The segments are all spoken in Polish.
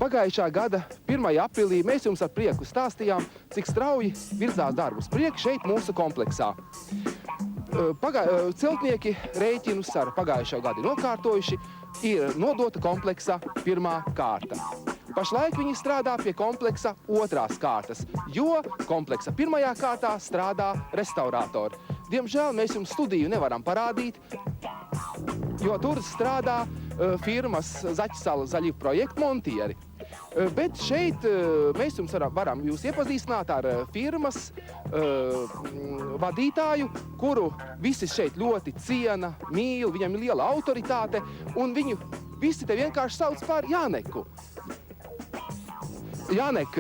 Pagājušā gada 1. aprīlī mēs jums ar prieku stāstījām, cik strauji virzās darbus priekš šeit mūsu kompleksā. Celtnieki rēķinus ar pagājušo gadu nokārtojuši, ir nodota kompleksa 1. kārta. Pašlaik viņi strādā pie kompleksa 2. kārtas, jo kompleksa 1. kārtā strādā restaurātori. Diemžēl mēs jums studiju nevaram parādīt, jo tur strādā firmas Zaķisala zaļību projektu montieri. Bet šeit mēs jums varam jūs iepazīstināt ar firmas vadītāju, kuru visi šeit ļoti ciena, mīl, viņam ir liela autoritāte, un viņu visi te vienkārši sauc par Jāneku. Jānek,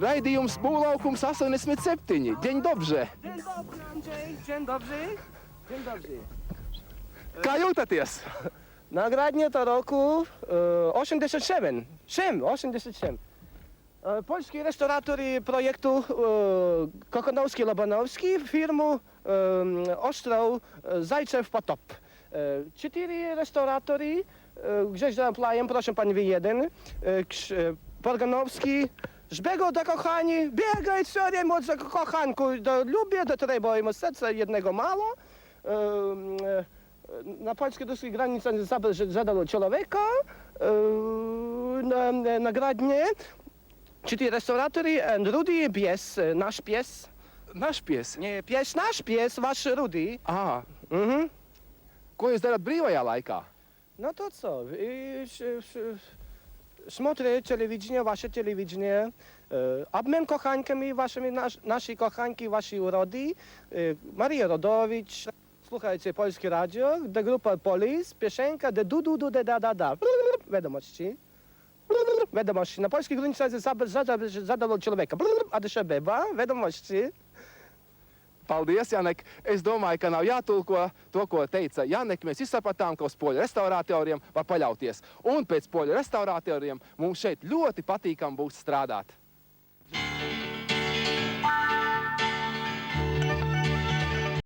raidījums Būvlaukums 87. Dzień dobře. Dzień dobry, Andrzej. Dzień dobry. Dzień dobry. Kā jūtaties? Nagradnie to roku 87. 87. Polski restaurator projektu Kokonowski-Lobanowski firmu Ostrov Zajcew Potop. 4 restauratory, gdzieś za plajem, proszę pani, jeden. Porganowski, Żbego do kochani, biegaj co od za kochanku, lubię, do trzeba im serca jednego mało. Na polskiej granicy zadał człowieka, nagradnie. 4 restauratory, Rudy, pies, nasz pies. Naš pies? Nie, pies, nasz pies, wasz Rudy. Ā, ko jūs darat brīvajā laikā? No to co? Смотрę telewizję, wasze telewizję, obmian kochankami waszymi, nasi kochanki, wasi urody, Maria Rodowicz, słuchajcie Polskie Radio, de grupa Polis, piosenka de du de da. Wiadomości. Wiadomości. Na polskiej granicy zadał człowieka. Addis Abeba, wiadomości. Paldies, Jānek. Es domāju, ka nav jātulko to, ko teica Jānek. Mēs izsapratām, ka uz poļu restauratoriem var paļauties. Un pēc poļu restauratoriem mums šeit ļoti patīkam būs strādāt.